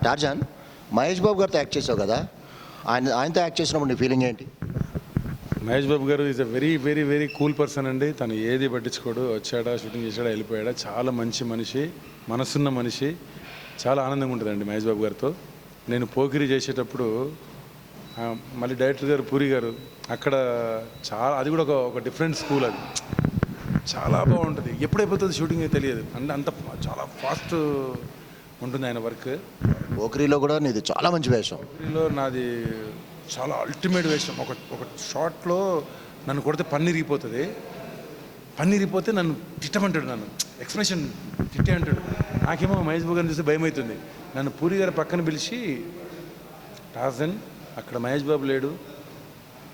Tarzan, Mahesh Babu గారితో act చేసావు కదా, ఆయనతో యాక్ట్ చేసినప్పుడు నీ ఫీలింగ్ ఏంటి? మహేష్ బాబు గారు is a very very very cool person అండి. తను ఏది పట్టించుకోడు, వచ్చాడా షూటింగ్ చేసాడా వెళ్ళిపోయాడా, చాలా మంచి మనిషి, మనసున్న మనిషి. చాలా ఆనందంగా ఉంటుందండి మహేష్ బాబు గారితో. నేను పోకిరి చేసేటప్పుడు మళ్ళీ డైరెక్టర్ గారు పూరి గారు అక్కడ చాలా, అది కూడా ఒక డిఫరెంట్ స్కూల్, అది చాలా బాగుంటుంది. ఎప్పుడైపోతుంది షూటింగ్ తెలియదు, అంటే అంత చాలా ఫాస్ట్ ఉంటుంది ఆయన వర్క్. పోకిరిలో కూడా నీది చాలా మంచి వేషం. పోకిరిలో నాది చాలా అల్టిమేట్ వేషం. ఒక షాట్లో నన్ను కొడితే పన్నీరిగిపోతుంది, పన్నీరిగిపోతే నన్ను తిట్టమంటాడు, నన్ను ఎక్స్ప్రెషన్ తిట్టే అంటాడు. నాకేమో మహేష్ బాబు గారిని చూస్తే భయం అవుతుంది. నన్ను పూరి గారు పక్కన పిలిచి, టార్జన్ అక్కడ మహేష్ బాబు లేడు,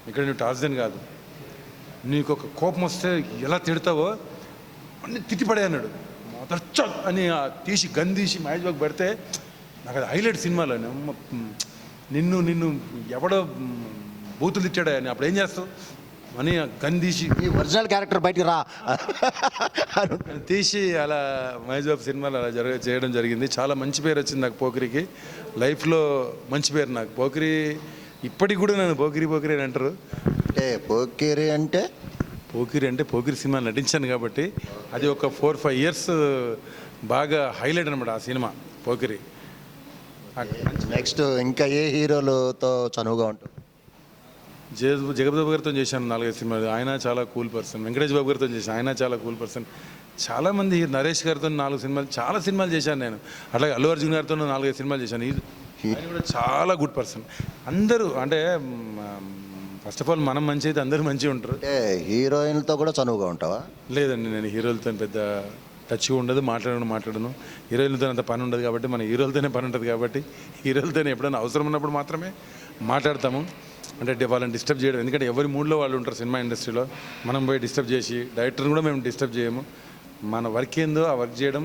ఇక్కడ నువ్వు టార్జన్ కాదు, నీకు ఒక కోపం వస్తే ఎలా తిడతావో అన్నీ తిట్టిపడే అన్నాడు. మొదట అని తీసి గన్ తీసి మహేష్ బాబు పెడితే నాకు అది హైలైట్ సినిమాలో. నిన్ను నిన్ను ఎవడో బూతులు తిట్టాడా అని, అప్పుడు ఏం చేస్తావు అని గన్ తీసి ఈ ఒరిజినల్ క్యారెక్టర్ బయటికి రా తీసి అలా మహేష్ బాబు సినిమాలు అలా చేయడం జరిగింది. చాలా మంచి పేరు వచ్చింది నాకు పోకిరికి, లైఫ్లో మంచి పేరు నాకు. పోకిరి ఇప్పటికి కూడా నన్ను పోకిరి పోకిరి అని అంటారు. అంటే పోకిరి అంటే పోకిరి సినిమా నటించాను కాబట్టి అది ఒక 4-5 ఇయర్స్ బాగా హైలైట్ అనమాట ఆ సినిమా పోకిరి. నెక్స్ట్ ఇంకా ఏ హీరోలతో చనువుగా ఉంటుంది? జగపతి బాబు గారితో చేశాను 4-5 సినిమాలు, ఆయన చాలా కూల్ పర్సన్. వెంకటేష్ బాబు గారితో చేశాను, ఆయన చాలా కూల్ పర్సన్. చాలామంది, నరేష్ గారితో 4 సినిమాలు, చాలా సినిమాలు చేశాను నేను. అట్లాగే అల్లు అర్జున్ గారితో 4-5 సినిమాలు చేశాను. ఆయన కూడా చాలా గుడ్ పర్సన్. అందరూ అంటే ఫస్ట్ ఆఫ్ ఆల్ మనం మంచి అయితే అందరూ మంచిగా ఉంటారు. అంటే హీరోయిన్లతో కూడా చనువుగా ఉంటావా? లేదండి, నేను హీరోలతో పెద్ద టచ్ ఉండదు, మాట్లాడను. హీరోయిన్లతో అంత పని ఉండదు కాబట్టి, మన హీరోలతోనే పని ఉంటుంది కాబట్టి హీరోలతోనే ఎప్పుడైనా అవసరం ఉన్నప్పుడు మాత్రమే మాట్లాడతాము. అంటే వాళ్ళని డిస్టర్బ్ చేయడం, ఎందుకంటే ఎవరి మూడ్లో వాళ్ళు ఉంటారు సినిమా ఇండస్ట్రీలో. మనం పోయి డిస్టర్బ్ చేసి, డైరెక్టర్ని కూడా మేము డిస్టర్బ్ చేయము. మన వర్క్ ఏందో ఆ వర్క్ చేయడం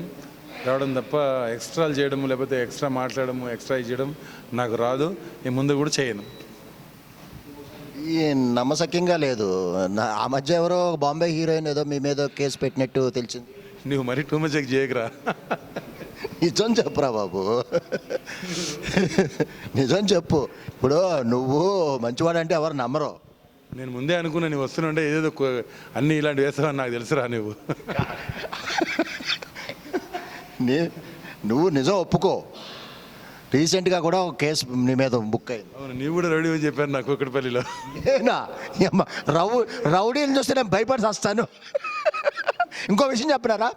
రావడం తప్ప ఎక్స్ట్రాలు చేయడము, లేకపోతే ఎక్స్ట్రా మాట్లాడము, ఎక్స్ట్రా చేయడం నాకు రాదు, నేను ముందు కూడా చేయను. ఈ నమ్మశక్యంగా లేదు. ఆ మధ్య ఎవరో బాంబే హీరోయిన్ ఏదో మీ మీద కేసు పెట్టినట్టు తెలిసింది. నువ్వు మరీ టూ మచ్ చేయకురా. నిజం చెప్పురా బాబు, నిజం చెప్పు. ఇప్పుడు నువ్వు మంచివాడంటే ఎవరు నమ్మరు. నేను ముందే అనుకున్నా నువ్వు వస్తున్నాంటే ఏదేదో అన్నీ ఇలాంటి వేస్తావని నాకు తెలుసురా. నువ్వు నిజం ఒప్పుకో. రీసెంట్గా కూడా ఒక కేసు నీ మీద బుక్ అయింది. అవును, నీవు కూడా రెడీ అని చెప్పాను నాకు కుక్కటిపల్లిలో. ఏనా రౌడీని చూస్తే నేను భయపడి వస్తాను. ఇంకో విషయం చెప్పినారా,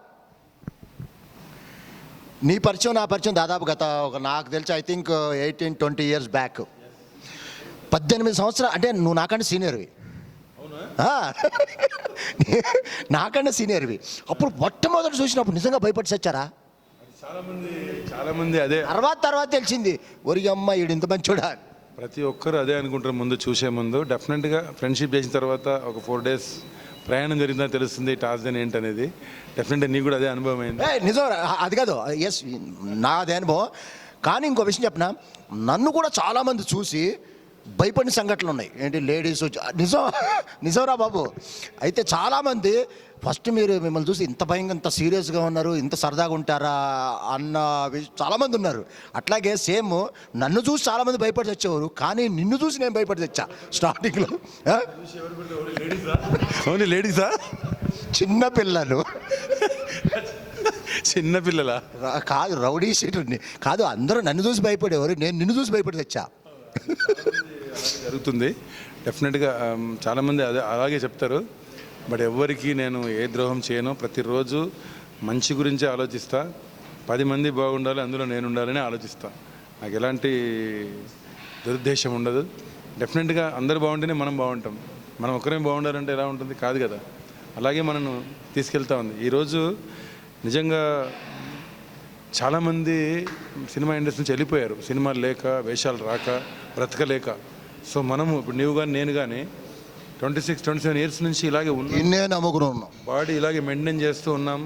నీ పరిచయం నా పరిచయం దాదాపు గత నాకు తెలిసి ఐ థింక్ 18-20 ఇయర్స్ బ్యాక్. 18 సంవత్సరాలు అంటే నువ్వు నాకంటే సీనియర్వి, నాకంటే సీనియర్వి. అప్పుడు మొట్టమొదటి చూసినప్పుడు నిజంగా భయపడి చచ్చారా? చాలా మంది అదే తర్వాత తెలిసింది, ఒరి అమ్మ ఈడు ఇంత మంచోడా. ప్రతి ఒక్కరు అదే అనుకుంటారు ముందు చూసే ముందు. డెఫినెట్గా ఫ్రెండ్షిప్ చేసిన తర్వాత ఒక 4 days ప్రయాణం జరిగిందని తెలుస్తుంది టార్జన్ ఏంటనేది. డెఫినెట్గా నీకు కూడా అదే అనుభవం అయింది. నిజం, అది కాదు, ఎస్ నాదే అనుభవం. కానీ ఇంకో విషయం చెప్పిన, నన్ను కూడా చాలామంది చూసి భయపడిన సంఘటనలు ఉన్నాయి. ఏంటి లేడీస్ నిజంరా బాబు. అయితే చాలామంది ఫస్ట్ మిమ్మల్ని చూసి ఇంత భయంగా, ఇంత సీరియస్గా ఉన్నారు, ఇంత సరదాగా ఉంటారా అన్న చాలామంది ఉన్నారు. అట్లాగే సేమ్ నన్ను చూసి చాలామంది భయపడి తెచ్చేవారు, కానీ నిన్ను చూసి నేను భయపడి తెచ్చా స్టార్టింగ్లో. లేడీసా? చిన్నపిల్లలు. చిన్నపిల్లలా? కాదు, రౌడీ షీటుని కాదు, అందరూ నన్ను చూసి భయపడేవారు, నేను నిన్ను చూసి భయపడి తెచ్చా. జరుగుతుంది డెఫినెట్గా. చాలామంది అలాగే చెప్తారు. బట్ ఎవరికి నేను ఏ ద్రోహం చేయను. ప్రతిరోజు మంచి గురించే ఆలోచిస్తా. 10 మంది బాగుండాలి, అందులో నేను ఉండాలని ఆలోచిస్తా. నాకు ఎలాంటి దురుద్దేశం ఉండదు. డెఫినెట్గా అందరూ బాగుంటేనే మనం బాగుంటాం. మనం ఒకరే బాగుండాలంటే ఎలా ఉంటుంది? కాదు కదా. అలాగే మనను తీసుకెళ్తా ఉంది. ఈరోజు నిజంగా చాలామంది సినిమా ఇండస్ట్రీ నుంచి వెళ్ళిపోయారు, సినిమాలు లేక, వేషాలు రాక, బ్రతకలేక. సో మనము ఇప్పుడు నీవు కానీ నేను కానీ 26-27 ఇయర్స్ నుంచి ఇలాగే ఉన్నాం, బాడీ ఇలాగే మెయింటైన్ చేస్తూ ఉన్నాం.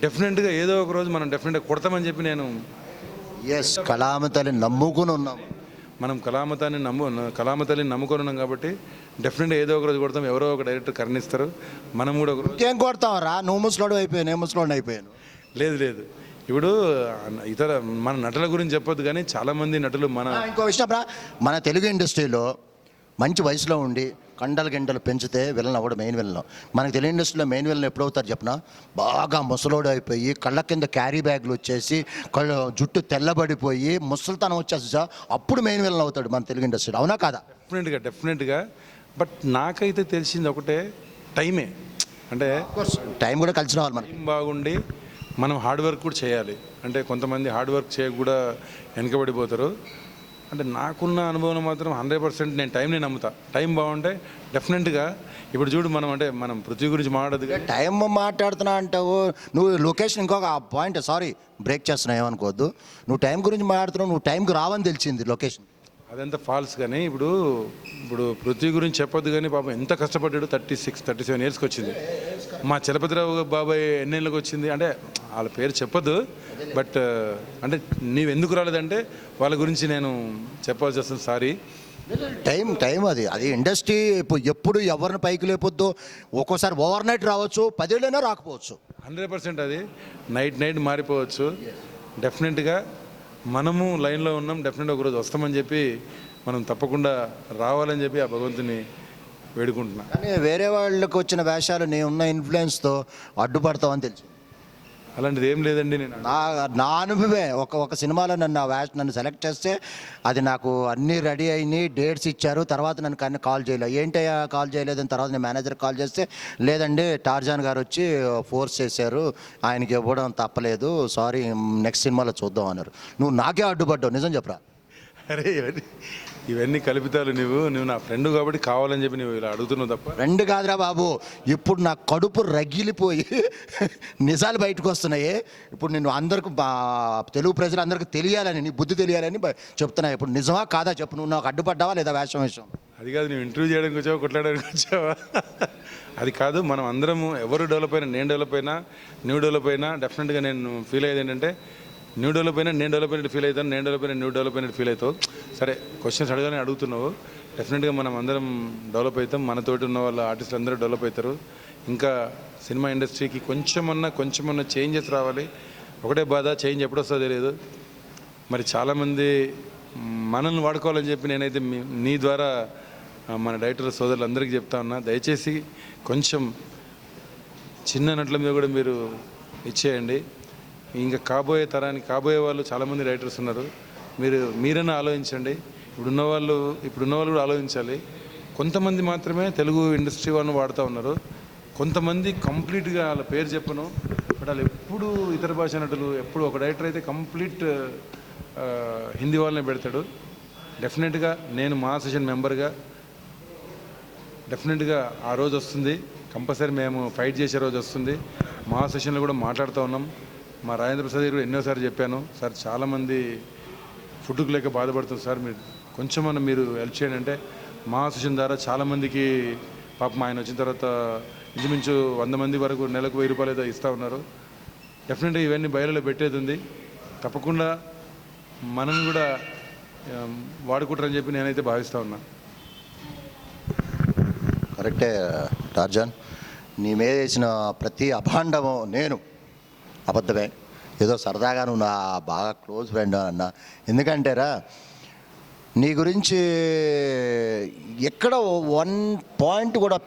డెఫినెట్గా ఏదో ఒక రోజు మనం డెఫినెట్గా కొడతామని చెప్పి నేను కళామతల్లిని నమ్ముకుని ఉన్నాం. మనం కళామతల్లిని నమ్ముకొని ఉన్నాం కాబట్టి డెఫినెట్గా ఏదో ఒక రోజు కొడతాం. ఎవరో ఒక డైరెక్టర్ కరుణిస్తారు. మనం కూడా ఒక రోజు ఏం కొడతాం రా, నువ్వు ముసలోడు అయిపోయాను, నేను ముసలోడు అయిపోయాను. లేదు ఇప్పుడు ఇతర మన నటుల గురించి చెప్పొద్దు కానీ చాలామంది నటులు మన ఇంకో విషయం చెప్పరా, మన తెలుగు ఇండస్ట్రీలో మంచి వయసులో ఉండి కండలు గిండలు పెంచితే విలన్ అవ్వడం మెయిన్ విలన్. మనకి తెలుగు ఇండస్ట్రీలో మెయిన్ విలన్ ఎప్పుడు అవుతారు చెప్పిన, బాగా ముసలోడు అయిపోయి కళ్ళ కింద క్యారీ బ్యాగులు వచ్చేసి జుట్టు తెల్లబడిపోయి ముసలితనం వచ్చేసి సార్ అప్పుడు మెయిన్ విలన్ అవుతాడు మన తెలుగు ఇండస్ట్రీలో. అవునా కాదా? డెఫినెట్గా. బట్ నాకైతే తెలిసింది ఒకటే, టైమే. అంటే టైం కూడా కలిసి రావాలి మనకి. టైం బాగుండి మనం హార్డ్ వర్క్ కూడా చేయాలి. అంటే కొంతమంది హార్డ్ వర్క్ చేయక కూడా వెనకబడిపోతారు. అంటే నాకున్న అనుభవం మాత్రం 100% నేను టైంని నమ్ముతా. టైం బాగుంటే డెఫినెట్గా ఇప్పుడు చూడు మనం పృథ్వీ గురించి మాట్లాడదు కానీ టైం మాట్లాడుతున్నా అంటావు నువ్వు. లొకేషన్ ఇంకొక పాయింట్, సారీ బ్రేక్ చేస్తున్నా ఏమనుకోవద్దు. నువ్వు టైం గురించి మాట్లాడుతున్నావు, నువ్వు టైంకి రావని తెలిసింది లొకేషన్. అదంతా ఫాల్స్. కానీ ఇప్పుడు పృథ్వీ గురించి చెప్పొద్దు కానీ పాపం ఎంత కష్టపడ్డాడు. 36-37 ఇయర్స్కి వచ్చింది. మా చలపతిరావు బాబాయ్ ఎన్నేళ్ళకి వచ్చింది అంటే వాళ్ళ పేరు చెప్పొద్దు. బట్ అంటే నీవెందుకు రాలేదంటే వాళ్ళ గురించి నేను చెప్పాల్సి వస్తుంది. సారీ. టైం అది ఇండస్ట్రీ ఎప్పుడు ఎవరిని పైకి లేపొద్దు. ఒక్కోసారి ఓవర్ నైట్ రావచ్చు, 10 ఏళ్ళైనా రాకపోవచ్చు. 100% అది నైట్ మారిపోవచ్చు. డెఫినెట్గా మనము లైన్లో ఉన్నాం. డెఫినెట్గా ఒకరోజు వస్తామని చెప్పి మనం తప్పకుండా రావాలని చెప్పి ఆ భగవంతుని వేడుకుంటున్నా. కానీ వేరే వాళ్ళకి వచ్చిన వేషాలు నేను ఉన్న ఇన్ఫ్లుయెన్స్తో అడ్డుపడతామని తెలుసు. అలాంటిది ఏం లేదండి. నేను నా అనుభవమే. ఒక సినిమాలో నన్ను సెలెక్ట్ చేస్తే అది నాకు అన్నీ రెడీ అయినాయి, డేట్స్ ఇచ్చారు. తర్వాత నన్ను కానీ కాల్ చేయలేదు. ఏంటయ్యా కాల్ చేయలేదని తర్వాత నేను మేనేజర్ కాల్ చేస్తే, లేదండి టార్జాన్ గారు వచ్చి ఫోర్స్ చేశారు, ఆయనకి ఇవ్వడం తప్పలేదు, సారీ నెక్స్ట్ సినిమాలో చూద్దాం అన్నారు. నువ్వు నాకే అడ్డుపడ్డావు, నిజం చెప్పరా? అరే ఇవన్నీ కల్పితాలు. నువ్వు నా ఫ్రెండ్ కాబట్టి కావాలని చెప్పి నువ్వు ఇలా అడుగుతున్నావు తప్ప. ఫ్రెండ్ కాదురా బాబు, ఇప్పుడు నా కడుపు రగిలిపోయి నిజాలు బయటకు వస్తున్నాయి. ఇప్పుడు నేను అందరికి తెలుగు ప్రజలందరికీ తెలియాలని, నీ బుద్ధి తెలియాలని చెప్తున్నా. ఇప్పుడు నిజమా కాదా చెప్పు. నువ్వు నాకు అడ్డుపడ్డావా లేదా వేషం? అది కాదు, నువ్వు ఇంటర్వ్యూ చేయడానికి వచ్చావా, కొట్లాడడానికి వచ్చావా? అది కాదు. మనం అందరము ఎవరు డెవలప్ అయినా, నేను డెవలప్ అయినా, నువ్వు డెవలప్ అయినా, డెఫినెట్గా నేను ఫీల్ అయ్యేది ఏంటంటే న్యూ డెవలప్ అయినా నేను డెవలప్ అయినట్టు ఫీల్ అవుతాను, నేను డెవలప్ అయినా నువ్వు డెవలప్ అయినట్టు ఫీల్ అవుతావు. సరే, క్వశ్చన్స్ అడగానే అడుగుతున్నావు. డెఫినెట్గా మనం అందరం డెవలప్ అవుతాం. మనతోటి ఉన్న వాళ్ళ ఆర్టిస్టులు అందరూ డెవలప్ అవుతారు. ఇంకా సినిమా ఇండస్ట్రీకి కొంచెమన్నా చేంజెస్ రావాలి. ఒకటే బాధ, చేంజ్ ఎప్పుడు వస్తుందో తెలియదు. మరి చాలామంది మనల్ని వాడుకోవాలని చెప్పి నేనైతే నీ ద్వారా మన డైరెక్టర్ సోదరులందరికీ చెప్తా ఉన్నా, దయచేసి కొంచెం చిన్న నటుల మీద కూడా మీరు ఇచ్చేయండి. ఇంకా కాబోయే వాళ్ళు చాలామంది రైటర్స్ ఉన్నారు. మీరైనా ఆలోచించండి. ఇప్పుడున్న వాళ్ళు కూడా ఆలోచించాలి. కొంతమంది మాత్రమే తెలుగు ఇండస్ట్రీ వాళ్ళని వాడుతూ ఉన్నారు. కొంతమంది కంప్లీట్గా వాళ్ళ పేరు చెప్పను, బట్ వాళ్ళు ఎప్పుడు ఇతర భాష నటులు. ఎప్పుడు ఒక డైరెక్టర్ అయితే కంప్లీట్ హిందీ వాళ్ళనే పెడతాడు. డెఫినెట్గా నేను మా అసోసియేషన్ మెంబర్గా డెఫినెట్గా ఆ రోజు వస్తుంది. కంపల్సరీ మేము ఫైట్ చేసే రోజు వస్తుంది. మా అసోసియేషన్లో కూడా మాట్లాడుతూ ఉన్నాం. మా రాజేంద్ర ప్రసాద్ గారు ఎన్నోసార్లు చెప్పాను, సార్ చాలామంది ఫుడ్కి లేక బాధపడుతుంది సార్, కొంచెమన్నా మీరు హెల్ప్ చేయండి అంటే మా అసోసియేషన్ ద్వారా చాలామందికి పాపం ఆయన వచ్చిన తర్వాత ఇంచుమించు 100 మంది వరకు నెలకు 1000 రూపాయలు ఏదో ఇస్తూ ఉన్నారు. డెఫినెట్గా ఇవన్నీ బయలులో పెట్టేది ఉంది. తప్పకుండా మనం కూడా వాడుకుంటారని చెప్పి నేనైతే భావిస్తూ ఉన్నా. కరెక్టే టార్జాన్, నీ మీద వేసిన ప్రతి అభాండము నేను అబద్ధమే. ఏదో సరదాగా నువ్వు నా బాగా క్లోజ్ ఫ్రెండ్ అన్నా. ఎందుకంటేరా నీ గురించి ఎక్కడ 1 పాయింట్ కూడా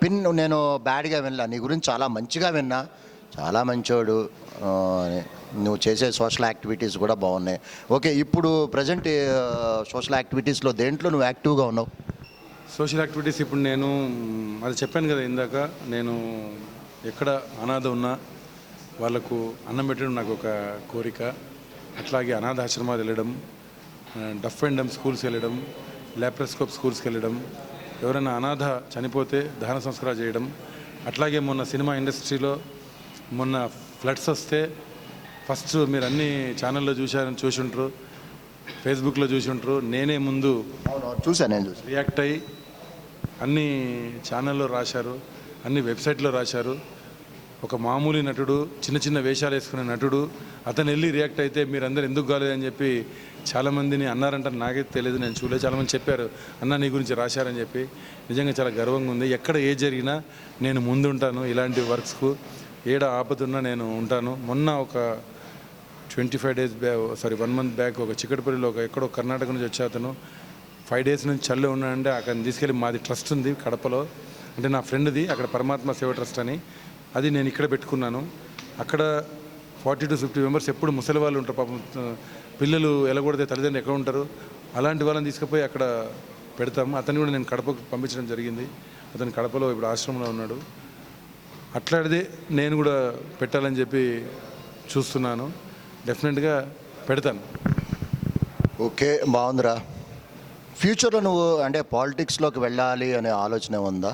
నేను బ్యాడ్గా వినలా. నీ గురించి చాలా మంచిగా విన్నా. చాలా మంచోడు, నువ్వు చేసే సోషల్ యాక్టివిటీస్ కూడా బాగున్నాయి. ఓకే, ఇప్పుడు ప్రజెంట్ సోషల్ యాక్టివిటీస్లో దేంట్లో నువ్వు యాక్టివ్గా ఉన్నావు? సోషల్ యాక్టివిటీస్ ఇప్పుడు నేను అది చెప్పాను కదా ఇందాక, నేను ఎక్కడ అనాథ ఉన్నా వాళ్ళకు అన్నం పెట్టడం నాకు ఒక కోరిక. అట్లాగే అనాథాశ్రమాలు వెళ్ళడం, డఫ్ అండ్ డమ్ స్కూల్స్కి వెళ్ళడం, లాప్రోస్కోప్ స్కూల్స్కి వెళ్ళడం, ఎవరైనా అనాథ చనిపోతే దహన సంస్కారాలు చేయడం. అట్లాగే మొన్న సినిమా ఇండస్ట్రీలో మొన్న ఫ్లడ్స్ వస్తే ఫస్ట్ మీరు అన్ని ఛానల్లో చూసి ఉంటారు, ఫేస్బుక్లో చూసి ఉంటారు. నేనే ముందు చూశాను రియాక్ట్ అయ్యి అన్ని ఛానల్లో రాశారు, అన్ని వెబ్సైట్లో రాశారు. ఒక మామూలు నటుడు, చిన్న వేషాలు వేసుకునే నటుడు, అతను వెళ్ళి రియాక్ట్ అయితే మీరందరూ ఎందుకు కాలేదని చెప్పి చాలామందిని అన్నారంటే నాకైతే తెలియదు, నేను చూడలేదు. చాలామంది చెప్పారు అన్న నీ గురించి రాశారని చెప్పి. నిజంగా చాలా గర్వంగా ఉంది. ఎక్కడ ఏ జరిగినా నేను ముందుంటాను. ఇలాంటి వర్క్స్కు ఏడ ఆపదున్నా నేను ఉంటాను. మొన్న ఒక 25 days back, sorry 1 month back ఒక చిక్కటపల్లిలో ఎక్కడో కర్ణాటక నుంచి వచ్చే అతను 5 days నుంచి చల్లి ఉన్నాడంటే అక్కడ తీసుకెళ్ళి మాది ట్రస్ట్ ఉంది కడపలో, అంటే నా ఫ్రెండ్ది అక్కడ పరమాత్మ సేవ ట్రస్ట్ అని, అది నేను ఇక్కడ పెట్టుకున్నాను. అక్కడ 40 to 50 members ఎప్పుడు ముసలి వాళ్ళు ఉంటారు పాపం, పిల్లలు ఎలగొడితే తల్లిదండ్రులు ఎక్కడ ఉంటారు, అలాంటి వాళ్ళని తీసుకుపోయి అక్కడ పెడతాము. అతన్ని కూడా నేను కడపకు పంపించడం జరిగింది. అతను కడపలో ఇప్పుడు ఆశ్రమంలో ఉన్నాడు. అట్లాంటిదే నేను కూడా పెట్టాలని చెప్పి చూస్తున్నాను. డెఫినెట్గా పెడతాను. ఓకే, బాగుందిరా. ఫ్యూచర్లో నువ్వు అంటే పాలిటిక్స్లోకి వెళ్ళాలి అనే ఆలోచన ఉందా?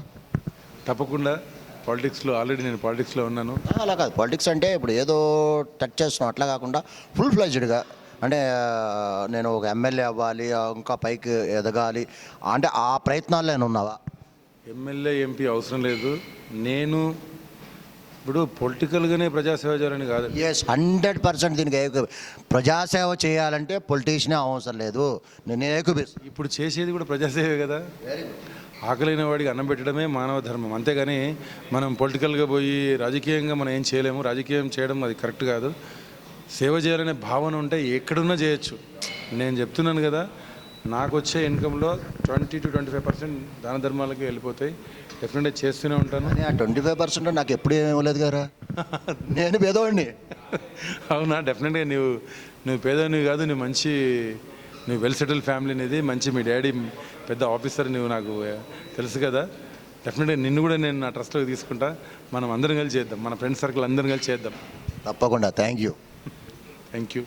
తప్పకుండా పాలిటిక్స్లో, ఆల్రెడీ నేను పాలిటిక్స్లో ఉన్నాను. అలా కాదు, పాలిటిక్స్ అంటే ఇప్పుడు ఏదో టచ్ చేస్తున్నావు అట్లా కాకుండా ఫుల్ ఫ్లెడ్జ్డ్గా, అంటే నేను ఒక ఎమ్మెల్యే అవ్వాలి, ఇంకా పైకి ఎదగాలి అంటే ఆ ప్రయత్నాల్లో నేను ఉన్నావా? ఎమ్మెల్యే ఎంపీ అవసరం లేదు. నేను ఇప్పుడు పొలిటికల్గానే ప్రజాసేవ చేయాలని కాదు. ఎస్, 100% దీనికి ప్రజాసేవ చేయాలంటే పొలిటీషియనే అవసరం లేదు. నేను ఏకీభవిస్తాను. ఇప్పుడు చేసేది కూడా ప్రజాసేవే కదా. ఆకలిన వాడికి అన్నం పెట్టడమే మానవ ధర్మం. అంతేగాని మనం పొలిటికల్గా పోయి రాజకీయంగా మనం ఏం చేయలేము. రాజకీయం చేయడం అది కరెక్ట్ కాదు. సేవ చేయాలనే భావన ఉంటే ఎక్కడున్నా చేయొచ్చు. నేను చెప్తున్నాను కదా, నాకు వచ్చే ఇన్కంలో 20 to 25% దాన ధర్మాలకి వెళ్ళిపోతాయి. డెఫినెట్గా చేస్తూనే ఉంటాను. కానీ ఆ 25% నాకు ఎప్పుడు ఏమి ఇవ్వలేదు కదా, నేను పేదవాడిని. అవునా? డెఫినెట్గా నువ్వు పేదవాడివి కాదు, నువ్వు వెల్ సెటిల్ ఫ్యామిలీ అనేది, మంచి మీ డాడీ పెద్ద ఆఫీసర్, నువ్వు నాకు తెలుసు కదా. డెఫినెట్గా నిన్ను కూడా నేను నా ట్రస్ట్లోకి తీసుకుంటా. మనం అందరం కలిసి చేద్దాం, మన ఫ్రెండ్స్ సర్కిల్ అందరం కలిసి చేద్దాం. తప్పకుండా. Thank you. Thank you.